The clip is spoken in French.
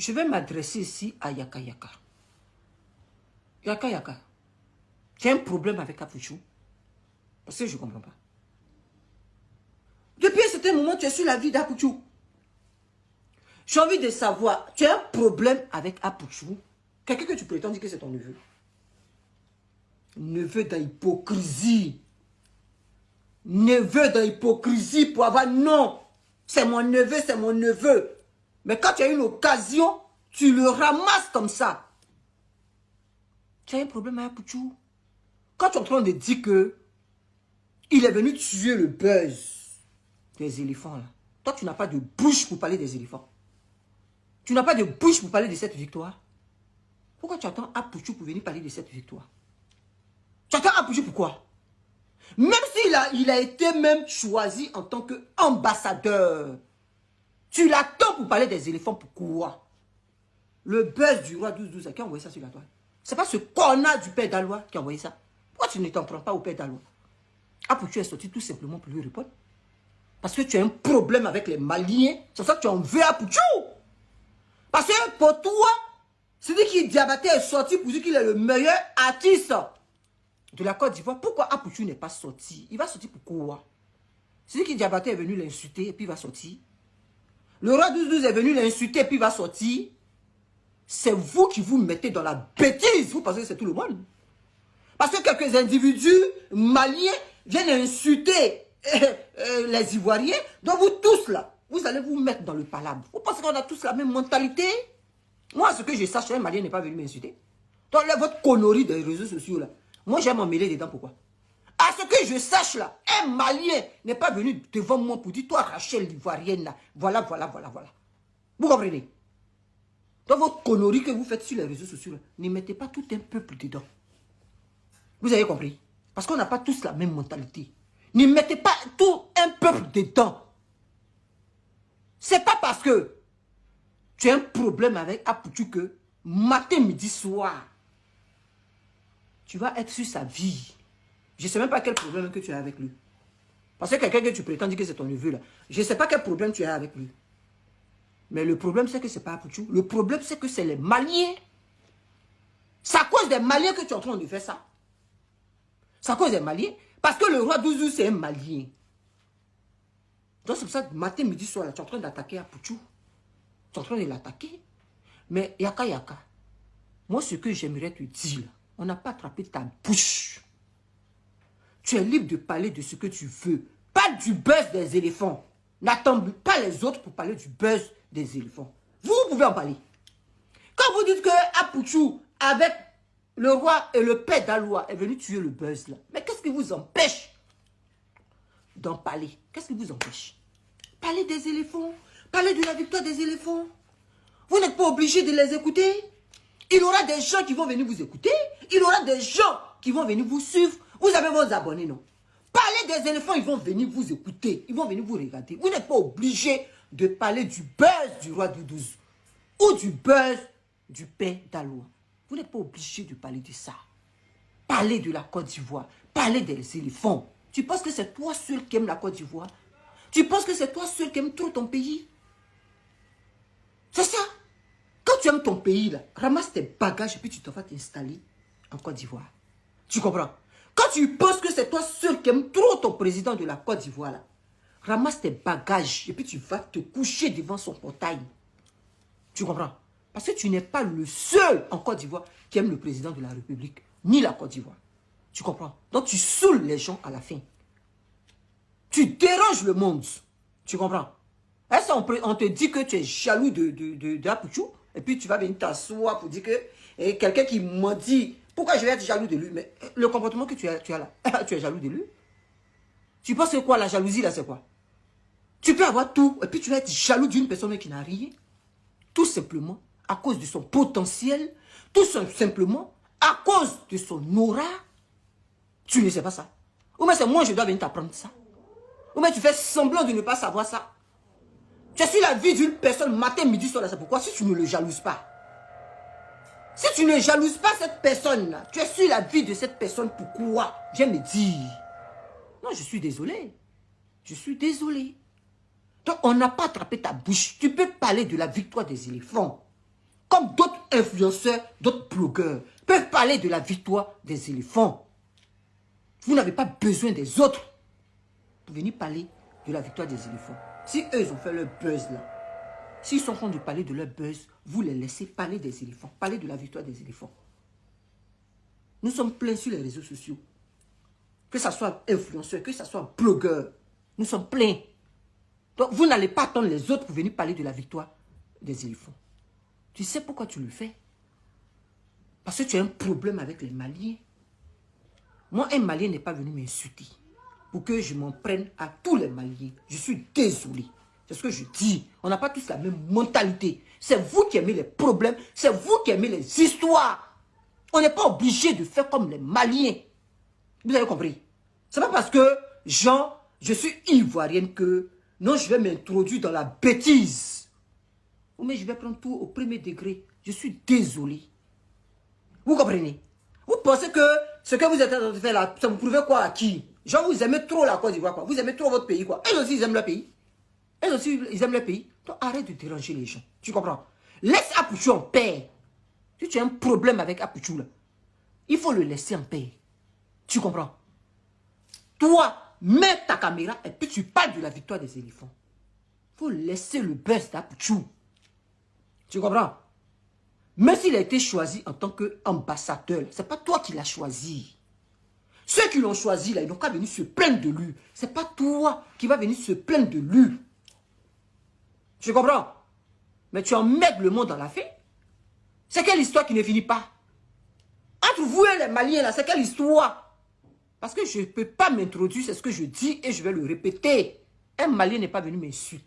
je vais m'adresser ici à Yaka Yaka. Yaka Yaka, tu as un problème avec Apouchou? Parce que je ne comprends pas. Depuis un certain moment, tu es sur la vie d'Apouchou. J'ai envie de savoir, tu as un problème avec Apouchou? Quelqu'un que tu prétends dire que c'est ton neveu. Neveu d'hypocrisie. Neveu d'hypocrisie pour avoir non. C'est mon neveu, c'est mon neveu. Mais quand tu as une occasion, tu le ramasses comme ça. Tu as un problème avec Apouchou? Quand tu es en train de dire que il est venu tuer le buzz des éléphants là. Toi, tu n'as pas de bouche pour parler des éléphants. Tu n'as pas de bouche pour parler de cette victoire. Pourquoi tu attends Apouchou pour venir parler de cette victoire? Tu attends Apouchou pourquoi? Même s'il a été même choisi en tant qu'ambassadeur. Tu l'attends pour parler des éléphants, pourquoi? Le buzz du roi 12-12 qui a envoyé ça sur la toile. C'est pas ce connard du père d'Alois qui a envoyé ça. Pourquoi tu ne t'en prends pas au père d'Alois? Apouchou est sorti tout simplement pour lui répondre. Parce que tu as un problème avec les Maliens. C'est pour ça que tu en veux Apouchou. Parce que pour toi, Sidiki Diabaté est sorti pour dire qu'il est le meilleur artiste de la Côte d'Ivoire. Pourquoi Apouchou n'est pas sorti? Il va sortir pourquoi? Sidiki Diabaté est venu l'insulter et puis il va sortir. Le roi 12-12 est venu l'insulter et puis il va sortir. C'est vous qui vous mettez dans la bêtise. Vous pensez que c'est tout le monde. Parce que quelques individus maliens viennent insulter les Ivoiriens. Donc vous tous là, vous allez vous mettre dans le palabre. Vous pensez qu'on a tous la même mentalité? Moi, ce que je sache, un Malien n'est pas venu m'insulter. Donc là, votre connerie des réseaux sociaux là, moi j'aime m'en mêler dedans. Pourquoi? À ce que je sache là, un Malien n'est pas venu devant moi pour dire, toi Rachel l'Ivoirienne là, voilà, voilà, voilà, voilà. Vous comprenez? Dans votre connerie que vous faites sur les réseaux sociaux là, ne mettez pas tout un peuple dedans. Vous avez compris? Parce qu'on n'a pas tous la même mentalité. Ne mettez pas tout un peuple dedans. C'est pas parce que tu as un problème avec Apouchou que matin, midi, soir, tu vas être sur sa vie. Je ne sais même pas quel problème que tu as avec lui. Parce que quelqu'un que tu prétends dire que c'est ton neveu là, je ne sais pas quel problème tu as avec lui. Mais le problème c'est que ce n'est pas Apouchou. Le problème c'est que c'est les Maliens. C'est à cause des Maliens que tu es en train de faire ça. C'est à cause des Maliens. Parce que le roi 12 c'est un Malien. Donc c'est pour ça que matin, midi, soir, là, tu es en train d'attaquer Apouchou. Tu es en train de l'attaquer. Mais Yaka Yaka, moi ce que j'aimerais te dire, là, on n'a pas attrapé ta bouche. Tu es libre de parler de ce que tu veux. Pas du buzz des éléphants. N'attends pas les autres pour parler du buzz des éléphants. Vous pouvez en parler. Quand vous dites que Apouchou, avec le roi et le père d'Alois, est venu tuer le buzz là, mais qu'est-ce qui vous empêche d'en parler? Qu'est-ce qui vous empêche? Parler des éléphants. Parler de la victoire des éléphants. Vous n'êtes pas obligé de les écouter. Il y aura des gens qui vont venir vous écouter. Il y aura des gens qui vont venir vous suivre. Vous avez vos abonnés, non? Parler des éléphants, ils vont venir vous écouter. Ils vont venir vous regarder. Vous n'êtes pas obligé de parler du buzz du roi du 12 ou du buzz du père d'Alois. Vous n'êtes pas obligé de parler de ça. Parler de la Côte d'Ivoire. Parler des éléphants. Tu penses que c'est toi seul qui aime la Côte d'Ivoire? Tu penses que c'est toi seul qui aime trop ton pays? C'est ça. Quand tu aimes ton pays, là, ramasse tes bagages et puis tu t'en vas t'installer en Côte d'Ivoire. Tu comprends? Quand tu penses que c'est toi seul qui aime trop ton président de la Côte d'Ivoire, là, ramasse tes bagages et puis tu vas te coucher devant son portail. Tu comprends? Parce que tu n'es pas le seul en Côte d'Ivoire qui aime le président de la République, ni la Côte d'Ivoire. Tu comprends? Donc tu saoules les gens à la fin. Tu déranges le monde. Tu comprends? Est-ce qu'on te dit que tu es jaloux de Apouchou et puis tu vas venir t'asseoir pour dire que quelqu'un qui m'a dit pourquoi je vais être jaloux de lui? Mais le comportement que tu as là, tu es jaloux de lui? Tu penses que quoi, la jalousie là, c'est quoi? Tu peux avoir tout et puis tu vas être jaloux d'une personne qui n'a rien. Tout simplement à cause de son potentiel, tout simplement à cause de son aura. Tu ne sais pas ça. Ou bien c'est moi je dois venir t'apprendre ça. Ou bien tu fais semblant de ne pas savoir ça. Tu es sur la vie d'une personne matin, midi, soir, c'est pourquoi si tu ne le jalouses pas. Si tu ne jalouses pas cette personne-là, tu es sur la vie de cette personne, pourquoi? Viens me dire. Non, je suis désolé. Je suis désolé. Donc, on n'a pas attrapé ta bouche. Tu peux parler de la victoire des éléphants. comme d'autres influenceurs, d'autres blogueurs, peuvent parler de la victoire des éléphants. Vous n'avez pas besoin des autres pour venir parler de la victoire des éléphants. Si eux, ils ont fait leur buzz là, s'ils sont en train de parler de leur buzz, vous les laissez parler des éléphants, parler de la victoire des éléphants. Nous sommes pleins sur les réseaux sociaux. Que ce soit influenceur, que ce soit blogueur, nous sommes pleins. Donc, vous n'allez pas attendre les autres pour venir parler de la victoire des éléphants. Tu sais pourquoi tu le fais? Parce que tu as un problème avec les Maliens. Moi, un Malien n'est pas venu m'insulter pour que je m'en prenne à tous les Maliens. Je suis désolé. C'est ce que je dis. On n'a pas tous la même mentalité. C'est vous qui aimez les problèmes. C'est vous qui aimez les histoires. On n'est pas obligé de faire comme les Maliens. Vous avez compris? C'est pas parce que, Jean, je suis ivoirienne que, non, je vais m'introduire dans la bêtise. Mais je vais prendre tout au premier degré. Je suis désolé. Vous comprenez? Vous pensez que ce que vous êtes en train de faire là, ça vous prouve quoi à qui? Genre, vous aimez trop la Côte d'Ivoire, quoi. Vous aimez trop votre pays, quoi. Eux aussi, ils aiment leur pays. Eux aussi, ils aiment leur pays. Donc, arrête de déranger les gens. Tu comprends? Laisse Apouchou en paix. Si tu as un problème avec Apouchou, là, il faut le laisser en paix. Tu comprends? Toi, mets ta caméra et puis tu parles de la victoire des éléphants. Il faut laisser le buzz d'Apouchou. Tu comprends? Même s'il a été choisi en tant qu'ambassadeur, ce n'est pas toi qui l'as choisi. Ceux qui l'ont choisi, là, ils n'ont qu'à venir se plaindre de lui. Ce n'est pas toi qui vas venir se plaindre de lui. Tu comprends? Mais tu emmerdes le monde dans la fée. C'est quelle histoire qui ne finit pas? Entre vous et les Maliens, là, c'est quelle histoire? Parce que je ne peux pas m'introduire, c'est ce que je dis et je vais le répéter. Un Malien n'est pas venu m'insulter.